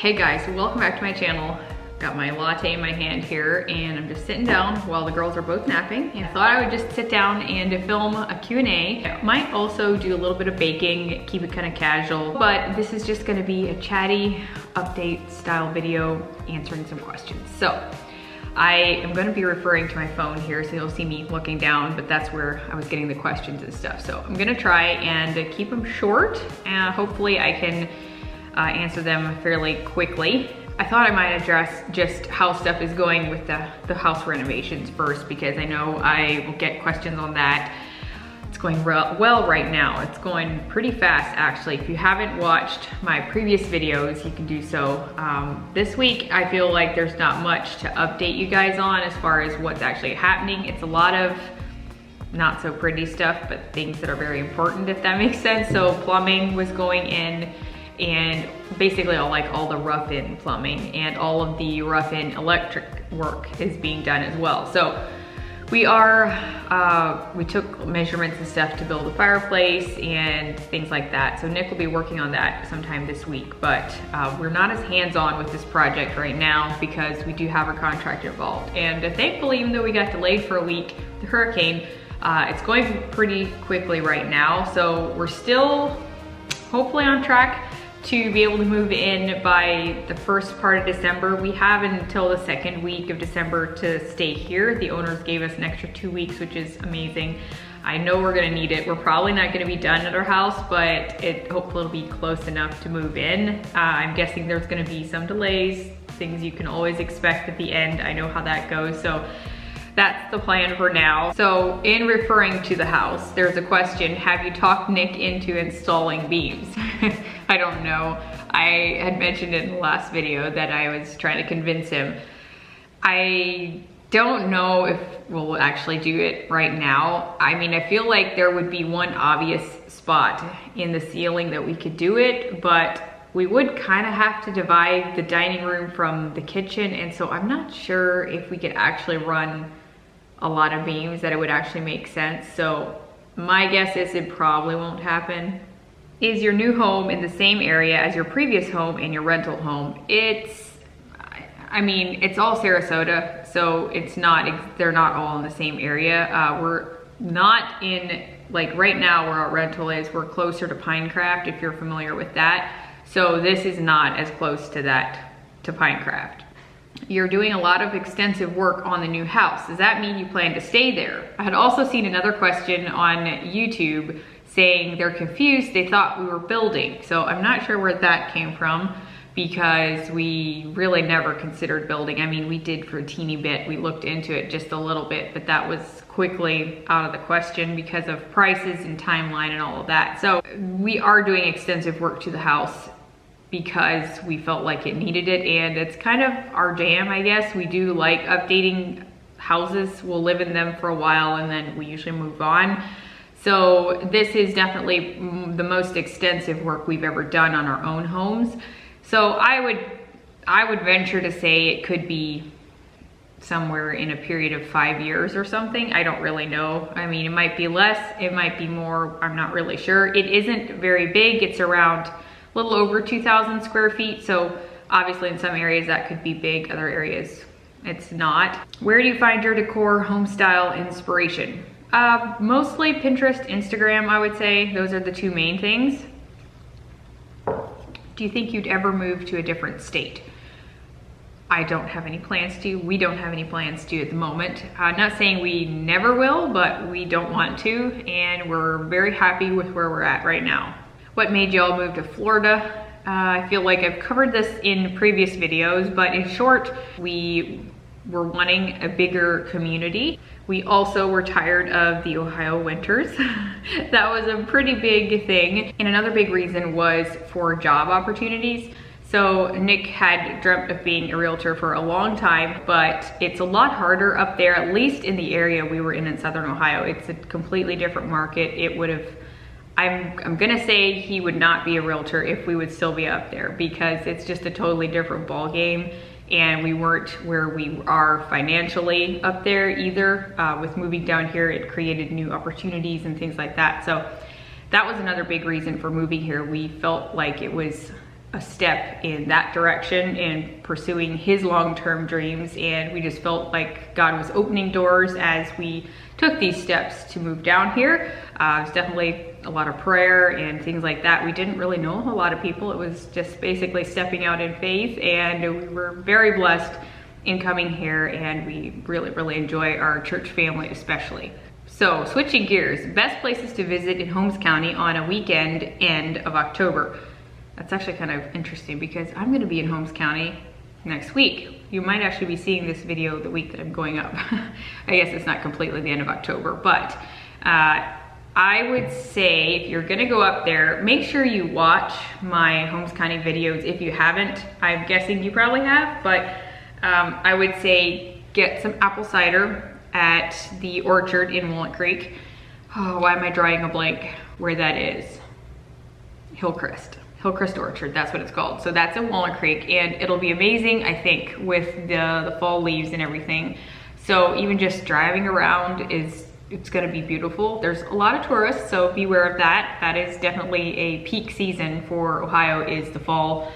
Hey guys, welcome back to my channel. Got my latte in my hand here and I'm just sitting down while the girls are both napping, and I thought I would just sit down and film a Q&A. I might also do a little bit of baking, keep it kind of casual, but this is just gonna be a chatty update style video answering some questions. So I am gonna be referring to my phone here, so you'll see me looking down, but that's where I was getting the questions and stuff. So I'm gonna try and keep them short, and hopefully I can answer them fairly quickly. I thought I might address just how stuff is going with the house renovations first, because I know I will get questions on that. It's going well right now. It's going pretty fast actually. If you haven't watched my previous videos, you can do so. This week I feel like there's not much to update you guys on as far as what's actually happening. It's a lot of not so pretty stuff, but things that are very important, if that makes sense. So plumbing was going in, and basically all the rough-in plumbing and all of the rough-in electric work is being done as well. So we took measurements and stuff to build a fireplace and things like that. So Nick will be working on that sometime this week, but we're not as hands-on with this project right now because we do have a contractor involved. And thankfully, even though we got delayed for a week, the hurricane, it's going pretty quickly right now. So we're still hopefully on track to be able to move in by the first part of December. We have until the second week of December to stay here. The owners gave us an extra 2 weeks, which is amazing. I know we're gonna need it. We're probably not gonna be done at our house, but hopefully it'll be close enough to move in. I'm guessing there's gonna be some delays, things you can always expect at the end. I know how that goes. So that's the plan for now. So in referring to the house, there's a question, have you talked Nick into installing beams? I don't know. I had mentioned in the last video that I was trying to convince him. I don't know if we'll actually do it right now. I mean, I feel like there would be one obvious spot in the ceiling that we could do it, but we would kind of have to divide the dining room from the kitchen, and so I'm not sure if we could actually run a lot of beams that it would actually make sense. So my guess is it probably won't happen. Is your new home in the same area as your previous home and your rental home? I mean, it's all Sarasota, so they're not all in the same area. We're not in, like right now where our rental is, we're closer to Pinecraft, if you're familiar with that. So this is not as close to Pinecraft. You're doing a lot of extensive work on the new house. Does that mean you plan to stay there? I had also seen another question on YouTube saying they're confused, they thought we were building. So I'm not sure where that came from, because we really never considered building. I mean, we did for a teeny bit, we looked into it just a little bit, but that was quickly out of the question because of prices and timeline and all of that. So we are doing extensive work to the house because we felt like it needed it, and it's kind of our jam, I guess. We do like updating houses. We'll live in them for a while and then we usually move on. So this is definitely the most extensive work we've ever done on our own homes. So I would venture to say it could be somewhere in a period of 5 years or something. I don't really know. I mean, it might be less, it might be more, I'm not really sure. It isn't very big. It's around a little over 2,000 square feet. So obviously in some areas that could be big, other areas it's not. Where do you find your decor home style inspiration? Mostly Pinterest, Instagram, I would say. Those are the two main things. Do you think you'd ever move to a different state? I don't have any plans to. We don't have any plans to at the moment. Not saying we never will, but we don't want to, and we're very happy with where we're at right now. What made y'all move to Florida? I feel like I've covered this in previous videos, but in short, we were wanting a bigger community. We also were tired of the Ohio winters. That was a pretty big thing. And another big reason was for job opportunities. So Nick had dreamt of being a realtor for a long time, but it's a lot harder up there, at least in the area we were in Southern Ohio. It's a completely different market. It would have, I'm gonna say he would not be a realtor if we would still be up there, because it's just a totally different ball game. And we weren't where we are financially up there either. With moving down here, it created new opportunities and things like that. So that was another big reason for moving here. We felt like it was a step in that direction and pursuing his long-term dreams. And we just felt like God was opening doors as we took these steps to move down here. It was definitely a lot of prayer and things like that. We didn't really know a lot of people. It was just basically stepping out in faith, and we were very blessed in coming here, and we really enjoy our church family especially. So switching gears, best places to visit in Holmes County on a weekend end of October. That's actually kind of interesting because I'm gonna be in Holmes County next week. You might actually be seeing this video the week that I'm going up. I guess it's not completely the end of October, but I would say if you're gonna go up there, make sure you watch my Holmes County videos. If you haven't, I'm guessing you probably have, but I would say get some apple cider at the orchard in Walnut Creek. Oh, why am I drawing a blank where that is? Hillcrest Orchard, that's what it's called. So that's in Walnut Creek, and it'll be amazing, I think, with the fall leaves and everything. So even just driving around it's gonna be beautiful. There's a lot of tourists, so beware of that. That is definitely a peak season for Ohio, is the fall,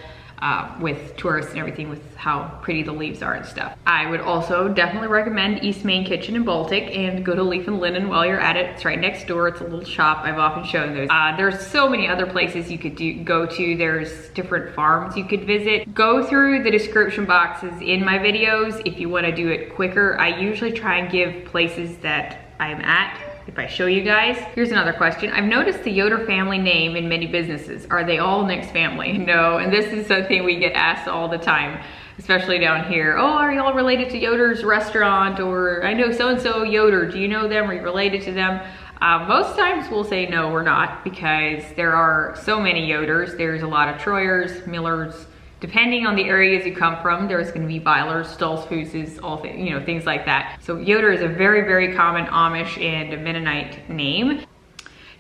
with tourists and everything, with how pretty the leaves are and stuff. I would also definitely recommend East Main Kitchen in Baltic, and go to Leaf and Linen while you're at it. It's right next door. It's a little shop. I've often shown those. There's so many other places you could go to. There's different farms you could visit. Go through the description boxes in my videos if you want to do it quicker. I usually try and give places that I'm at if I show you guys. Here's another question. I've noticed the Yoder family name in many businesses. Are they all Nick's family? No, and this is something we get asked all the time, especially down here. Oh, are y'all related to Yoder's restaurant? Or I know so-and-so Yoder, do you know them? Are you related to them? Most times we'll say no, we're not, because there are so many Yoders. There's a lot of Troyers, Millers. Depending on the areas you come from, there's gonna be Bylers, Stolzfuses, all things like that. So Yoder is a very common Amish and Mennonite name.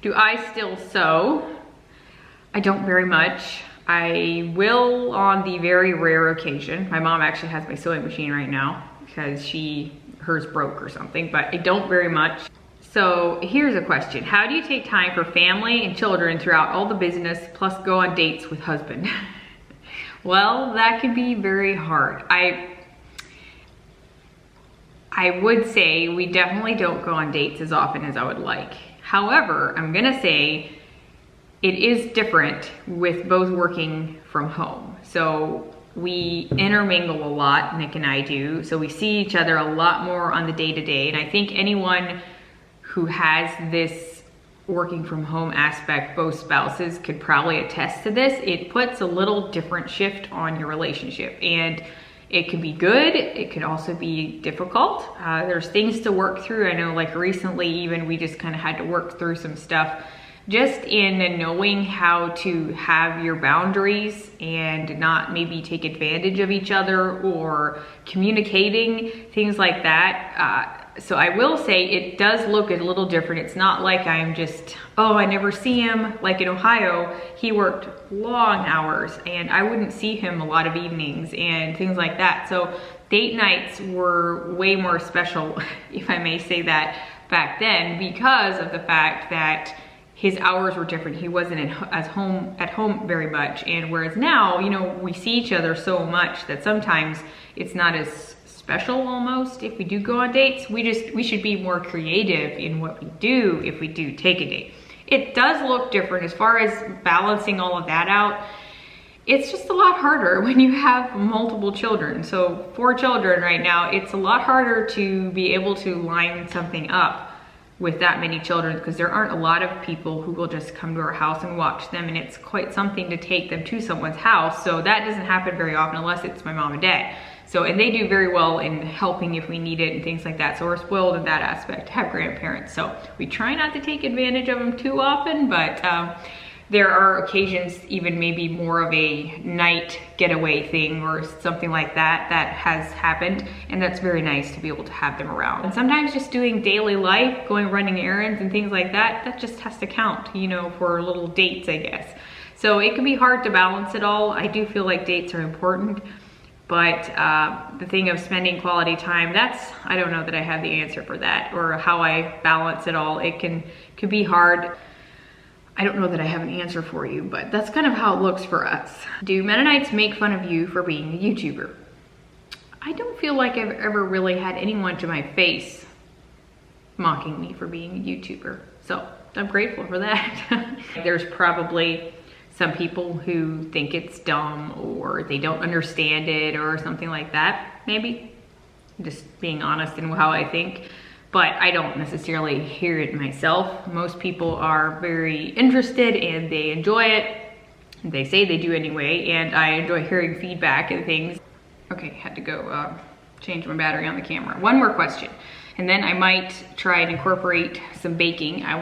Do I still sew? I don't very much. I will on the very rare occasion. My mom actually has my sewing machine right now because hers broke or something, but I don't very much. So here's a question. How do you take time for family and children throughout all the business, plus go on dates with husband? Well, that can be very hard. I would say we definitely don't go on dates as often as I would like. However, I'm gonna say it is different with both working from home. So we intermingle a lot, Nick and I do. So we see each other a lot more on the day-to-day. And I think anyone who has this working from home aspect, both spouses could probably attest to this. It puts a little different shift on your relationship, and it could be good. It could also be difficult. There's things to work through. I know, like recently even, we just kind of had to work through some stuff just in knowing how to have your boundaries and not maybe take advantage of each other, or communicating, things like that. So I will say it does look a little different. It's not like I'm just, oh, I never see him. Like in Ohio, he worked long hours and I wouldn't see him a lot of evenings and things like that. So date nights were way more special, if I may say that, back then, because of the fact that his hours were different. He wasn't at home very much. And whereas now, we see each other so much that sometimes it's not as special almost if we do go on dates. We should be more creative in what we do if we do take a date. It does look different as far as balancing all of that out. It's just a lot harder when you have multiple children. So 4 children right now, it's a lot harder to be able to line something up with that many children, because there aren't a lot of people who will just come to our house and watch them, and it's quite something to take them to someone's house. So that doesn't happen very often unless it's my mom and dad. So, and they do very well in helping if we need it and things like that. So we're spoiled in that aspect to have grandparents. So we try not to take advantage of them too often, but there are occasions, even maybe more of a night getaway thing or something like that, that has happened. And that's very nice to be able to have them around. And sometimes just doing daily life, running errands and things like that, that just has to count, for little dates, I guess. So it can be hard to balance it all. I do feel like dates are important. But the thing of spending quality time, I don't know that I have the answer for that, or how I balance it all. It could be hard. I don't know that I have an answer for you, but that's kind of how it looks for us. Do Mennonites make fun of you for being a YouTuber? I don't feel like I've ever really had anyone to my face mocking me for being a YouTuber. So I'm grateful for that. There's probably some people who think it's dumb or they don't understand it or something like that, maybe. Just being honest in how I think. But I don't necessarily hear it myself. Most people are very interested and they enjoy it. They say they do anyway, and I enjoy hearing feedback and things. Okay, had to go change my battery on the camera. One more question, and then I might try and incorporate some baking. I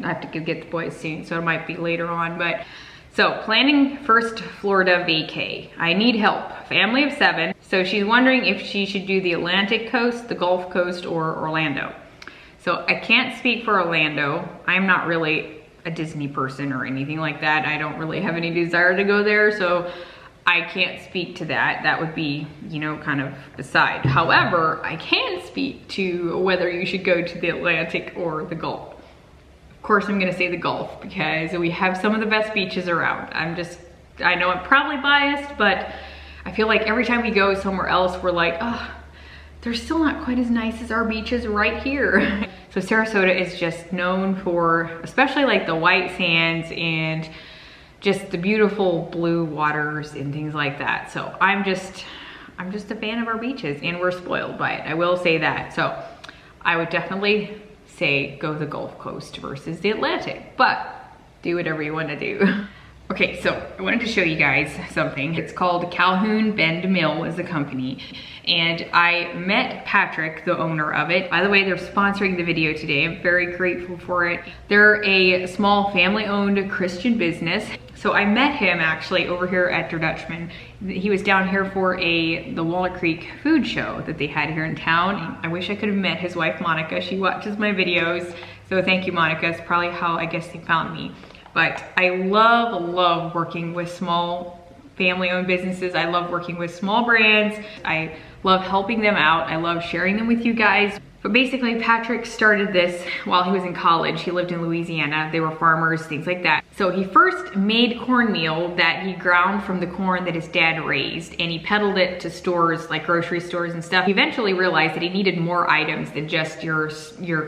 have to get the boys soon, so it might be later on. But so planning first Florida vacay. I need help. Family of 7. So she's wondering if she should do the Atlantic coast, the Gulf Coast, or Orlando. So I can't speak for Orlando. I'm not really a Disney person or anything like that. I don't really have any desire to go there, so I can't speak to that. That would be, you know, kind of aside. However, I can speak to whether you should go to the Atlantic or the Gulf. Of course, I'm gonna say the Gulf because we have some of the best beaches around. I know I'm probably biased, but I feel like every time we go somewhere else, we're like, oh, they're still not quite as nice as our beaches right here. So Sarasota is just known for, especially like the white sands and just the beautiful blue waters and things like that. So I'm just a fan of our beaches and we're spoiled by it. I will say that. So I would definitely say go the Gulf Coast versus the Atlantic, but do whatever you want to do. Okay, so I wanted to show you guys something. It's called Calhoun Bend Mill is the company. And I met Patrick, the owner of it. By the way, they're sponsoring the video today. I'm very grateful for it. They're a small family-owned Christian business. So I met him actually over here at Der Dutchman. He was down here for the Walnut Creek food show that they had here in town. I wish I could have met his wife, Monica. She watches my videos. So thank you, Monica. It's probably how I guess they found me. But I love working with small family-owned businesses. I love working with small brands. I love helping them out. I love sharing them with you guys. But basically, Patrick started this while he was in college. He lived in Louisiana. They were farmers, things like that. So he first made cornmeal that he ground from the corn that his dad raised, and he peddled it to stores like grocery stores and stuff. He eventually realized that he needed more items than just your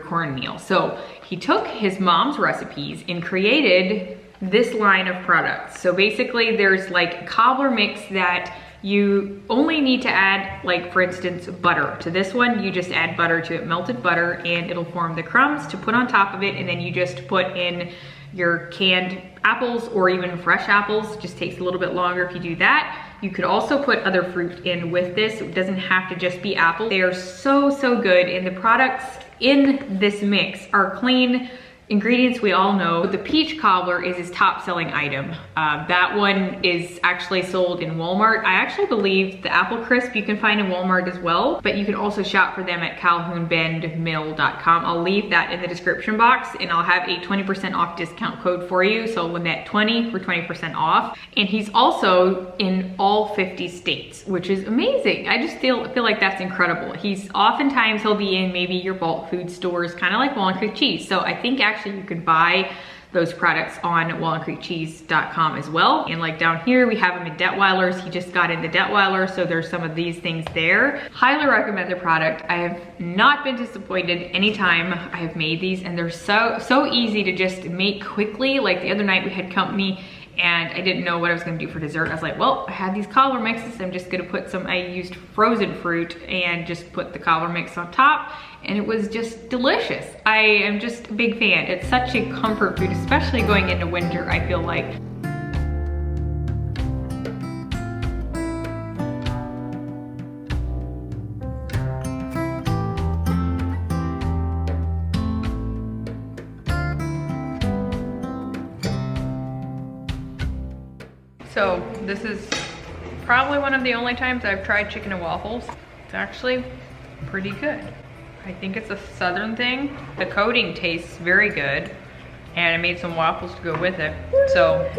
cornmeal. So he took his mom's recipes and created this line of products. So basically, there's like cobbler mix that you only need to add, like for instance, butter. To this one, you just add butter to it, melted butter, and it'll form the crumbs to put on top of it, and then you just put in your canned apples or even fresh apples. Just takes a little bit longer if you do that. You could also put other fruit in with this. It doesn't have to just be apple. They are so good, and the products in this mix are clean ingredients we all know. The peach cobbler is his top selling item. That one is actually sold in Walmart. I actually believe the apple crisp you can find in Walmart as well, but you can also shop for them at calhounbendmill.com. I'll leave that in the description box, and I'll have a 20% off discount code for you. So Lynette 20 for 20% off. And he's also in all 50 states, which is amazing. I just feel like that's incredible. He'll be in maybe your bulk food stores, kind of like Walnut Creek cheese. So I think actually you can buy those products on walnutcreekcheese.com as well. And like down here, we have them in Detweiler's. He just got into Detweiler, so there's some of these things there. Highly recommend the product. I have not been disappointed anytime I have made these, and they're so easy to just make quickly. Like the other night we had company and I didn't know what I was gonna do for dessert. I was like, well, I had these cobbler mixes. I'm just gonna put I used frozen fruit and just put the cobbler mix on top, and it was just delicious. I am just a big fan. It's such a comfort food, especially going into winter, I feel like. So this is probably one of the only times I've tried chicken and waffles. It's actually pretty good. I think it's a southern thing. The coating tastes very good, and I made some waffles to go with it. So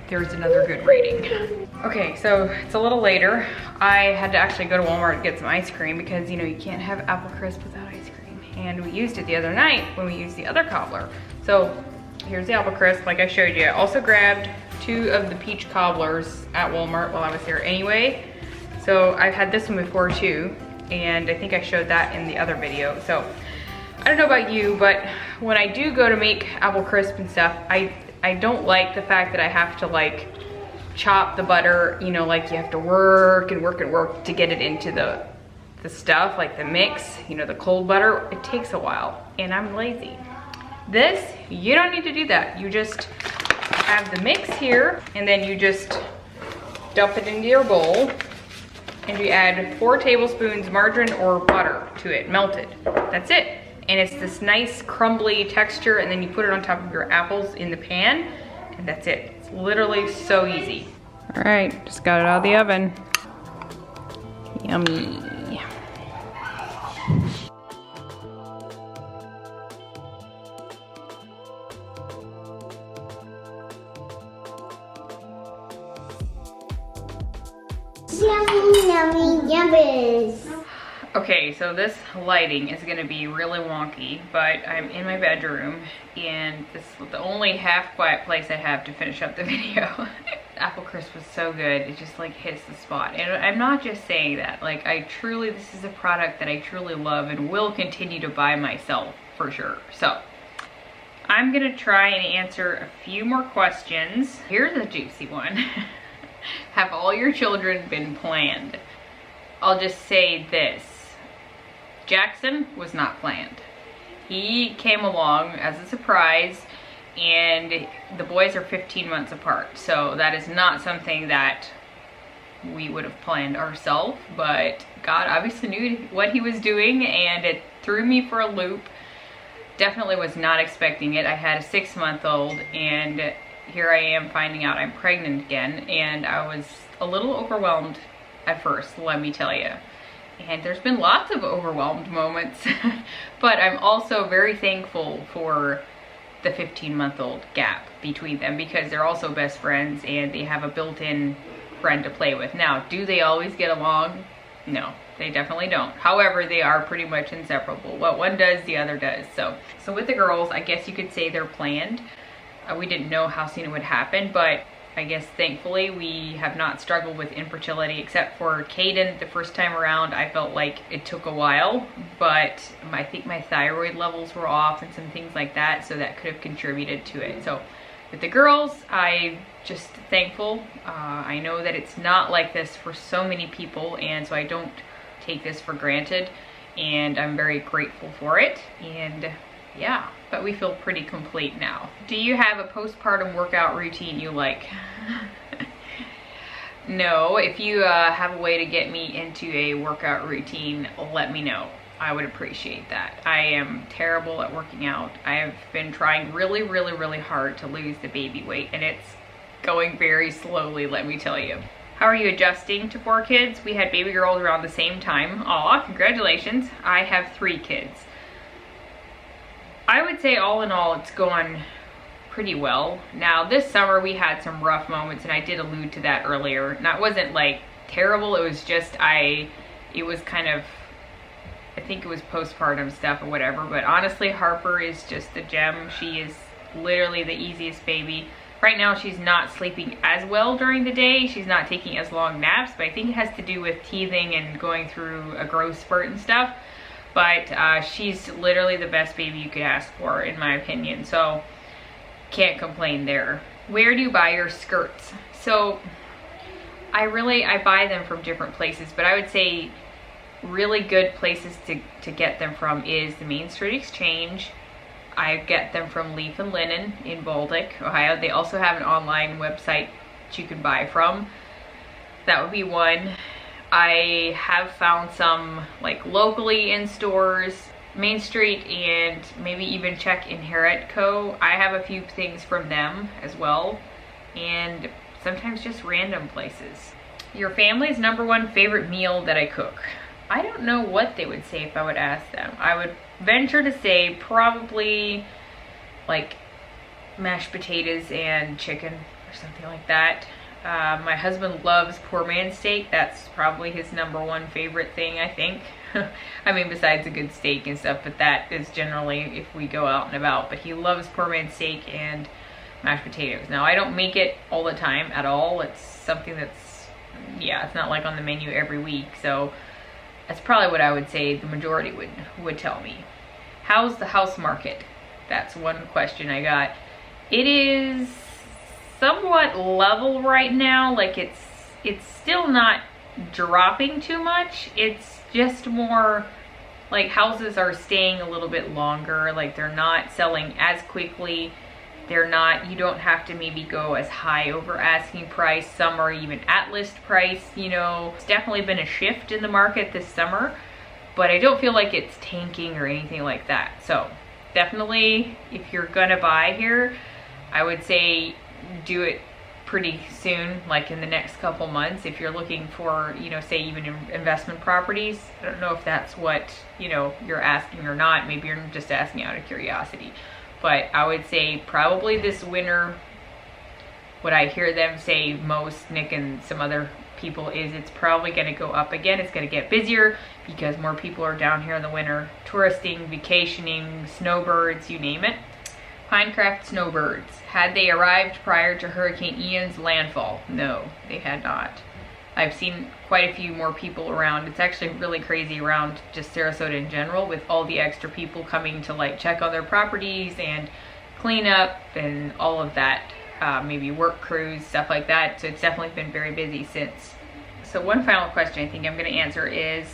there's another good rating. Okay, so it's a little later. I had to actually go to Walmart to get some ice cream because you can't have apple crisp without ice cream. And we used it the other night when we used the other cobbler. So Here's the apple crisp, like I showed you. I also grabbed 2 of the peach cobblers at Walmart while I was here anyway. So I've had this one before too, and I think I showed that in the other video. So I don't know about you, but when I do go to make apple crisp and stuff, I don't like the fact that I have to like chop the butter, you know, like you have to work and work and work to get it into the stuff, like the mix, you know, the cold butter. It takes a while and I'm lazy. This, you don't need to do that. You just have the mix here and then you just dump it into your bowl and you add 4 tablespoons margarine or butter to it, melted. That's it. And it's this nice crumbly texture, and then you put it on top of your apples in the pan, and that's it. It's literally so easy. All right, just got it out of the oven. Yummy. Yummy, yummy, yummies. Okay, so this lighting is gonna be really wonky, but I'm in my bedroom and this is the only half quiet place I have to finish up the video. Apple crisp was so good, it just like hits the spot. And I'm not just saying that, like this is a product that I truly love and will continue to buy myself for sure. So I'm gonna try and answer a few more questions. Here's a juicy one. Have all your children been planned? I'll just say this. Jackson was not planned. He came along as a surprise, and the boys are 15 months apart, so that is not something that we would have planned ourselves, but God obviously knew what he was doing, and it threw me for a loop. Definitely was not expecting it. I had a 6-month-old, and here I am finding out I'm pregnant again, and I was a little overwhelmed at first, let me tell you. And there's been lots of overwhelmed moments, but I'm also very thankful for the 15-month-old gap between them because they're also best friends and they have a built-in friend to play with. Now, do they always get along? No, they definitely don't. However, they are pretty much inseparable. What one does, the other does. So with the girls, I guess you could say they're planned. We didn't know how soon it would happen, but I guess thankfully we have not struggled with infertility except for Caden. The first time around I felt like it took a while, but I think my thyroid levels were off and some things like that, so that could have contributed to it. So with the girls, I'm just thankful. I know that it's not like this for so many people, and so I don't take this for granted, and I'm very grateful for it. And yeah, but we feel pretty complete now. Do you have a postpartum workout routine you like? No, if you have a way to get me into a workout routine, let me know. I would appreciate that. I am terrible at working out. I have been trying really hard to lose the baby weight, and it's going very slowly, let me tell you. How are you adjusting to 4 kids? We had baby girls around the same time. Aw, congratulations. I have 3 kids. I would say all in all, it's gone pretty well. Now this summer we had some rough moments, and I did allude to that earlier. And that wasn't like terrible, it was just it was kind of, I think it was postpartum stuff or whatever, but honestly Harper is just a gem. She is literally the easiest baby. Right now she's not sleeping as well during the day, she's not taking as long naps, but I think it has to do with teething and going through a growth spurt and stuff. But she's literally the best baby you could ask for, in my opinion, so can't complain there. Where do you buy your skirts? So I buy them from different places, but I would say really good places to get them from is the Main Street Exchange. I get them from Leaf and Linen in Baltic, Ohio. They also have an online website that you can buy from. That would be one. I have found some like locally in stores, Main Street, and maybe even check Inherit Co. I have a few things from them as well, and sometimes just random places. Your family's #1 favorite meal that I cook. I don't know what they would say if I would ask them. I would venture to say probably like mashed potatoes and chicken or something like that. My husband loves poor man's steak. That's probably his #1 favorite thing, I think. I mean, besides a good steak and stuff, but that is generally if we go out and about. But he loves poor man's steak and mashed potatoes. Now, I don't make it all the time at all. It's something that's, yeah, it's not like on the menu every week. So that's probably what I would say the majority would tell me. How's the house market? That's one question I got. It is somewhat level right now. Like it's still not dropping too much. It's just more like houses are staying a little bit longer. Like they're not selling as quickly. They're not, you don't have to maybe go as high over asking price. Some are even at list price, you know. It's definitely been a shift in the market this summer, but I don't feel like it's tanking or anything like that. So definitely, if you're gonna buy here, I would say do it pretty soon, like in the next couple months. If you're looking for, you know, say even investment properties, I don't know if that's what, you know, you're asking or not. Maybe you're just asking out of curiosity. But I would say probably this winter, what I hear them say most, Nick and some other people, is it's probably going to go up again. It's going to get busier because more people are down here in the winter touristing, vacationing, snowbirds, you name it. Pinecraft snowbirds. Had they arrived prior to Hurricane Ian's landfall? No, they had not. I've seen quite a few more people around. It's actually really crazy around just Sarasota in general, with all the extra people coming to like check on their properties and clean up and all of that. Maybe work crews, stuff like that. So it's definitely been very busy since. So one final question I think I'm going to answer is,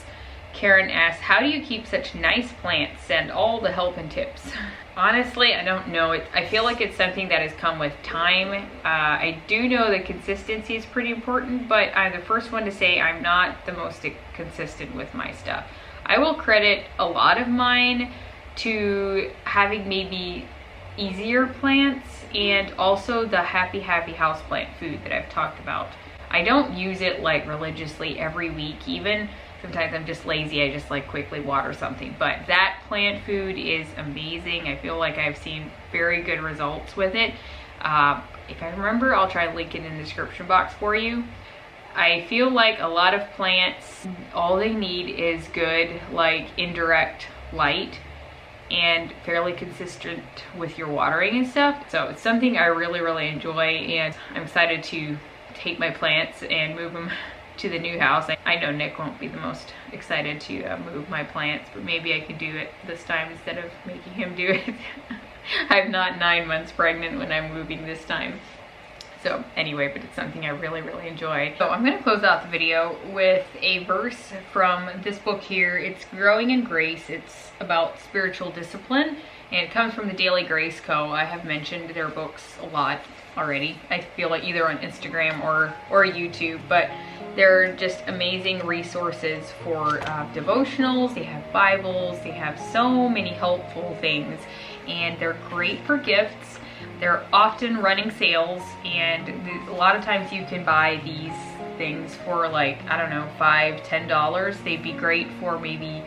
Karen asks, how do you keep such nice plants? Send all the help and tips. Honestly, I don't know. I feel like it's something that has come with time. I do know that consistency is pretty important, but I'm the first one to say I'm not the most consistent with my stuff. I will credit a lot of mine to having maybe easier plants and also the happy houseplant food that I've talked about. I don't use it like religiously every week even. Sometimes I'm just lazy, I just like quickly water something. But that plant food is amazing. I feel like I've seen very good results with it. If I remember, I'll try to link it in the description box for you. I feel like a lot of plants, all they need is good, like indirect light and fairly consistent with your watering and stuff. So it's something I really enjoy, and I'm excited to take my plants and move them to the new house. I know Nick won't be the most excited to move my plants, but maybe I could do it this time instead of making him do it. I'm not 9 months pregnant when I'm moving this time. So anyway, but it's something I really enjoy. So I'm gonna close out the video with a verse from this book here. It's Growing in Grace. It's about spiritual discipline, and it comes from the Daily Grace Co. I have mentioned their books a lot already. I feel like either on Instagram or YouTube, but they're just amazing resources for devotionals. They have Bibles, they have so many helpful things, and they're great for gifts. They're often running sales, and a lot of times you can buy these things for like, I don't know, $5, $10. They'd be great for maybe,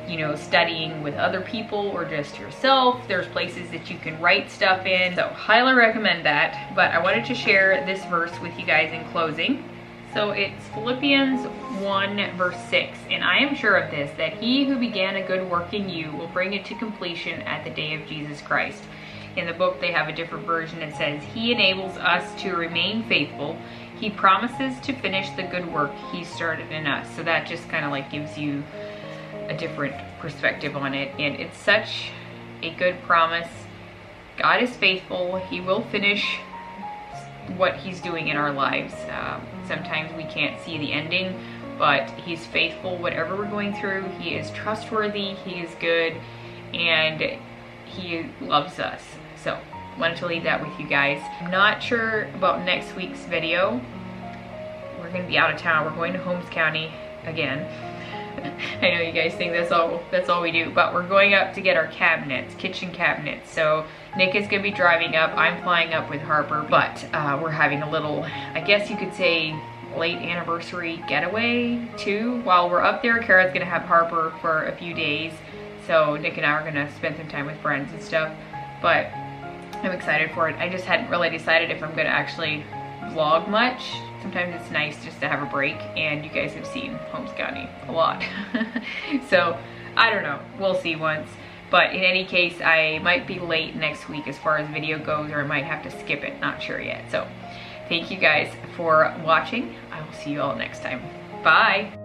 you know, studying with other people or just yourself. There's places that you can write stuff in, so highly recommend that. But I wanted to share this verse with you guys in closing. So it's Philippians 1 verse 6, and I am sure of this, that he who began a good work in you will bring it to completion at the day of Jesus Christ. In the book they have a different version that says, he enables us to remain faithful. He promises to finish the good work he started in us. So that just kind of like gives you a different perspective on it, and it's such a good promise. God is faithful. He will finish what he's doing in our lives. Sometimes we can't see the ending, but he's faithful whatever we're going through. He is trustworthy, he is good, and he loves us. So wanted to leave that with you guys. I'm not sure about next week's video. We're gonna be out of town. We're going to Holmes County again. I know you guys think that's all we do, but we're going up to get our cabinets, kitchen cabinets. So Nick is gonna be driving up, I'm flying up with Harper, but we're having a little, I guess you could say, late anniversary getaway too. While we're up there, Kara's gonna have Harper for a few days, so Nick and I are gonna spend some time with friends and stuff, but I'm excited for it. I just hadn't really decided if I'm gonna actually vlog much. Sometimes it's nice just to have a break, and you guys have seen Home Scotty a lot. So I don't know, we'll see once. But in any case, I might be late next week as far as video goes, or I might have to skip it, not sure yet. So thank you guys for watching. I will see you all next time. Bye.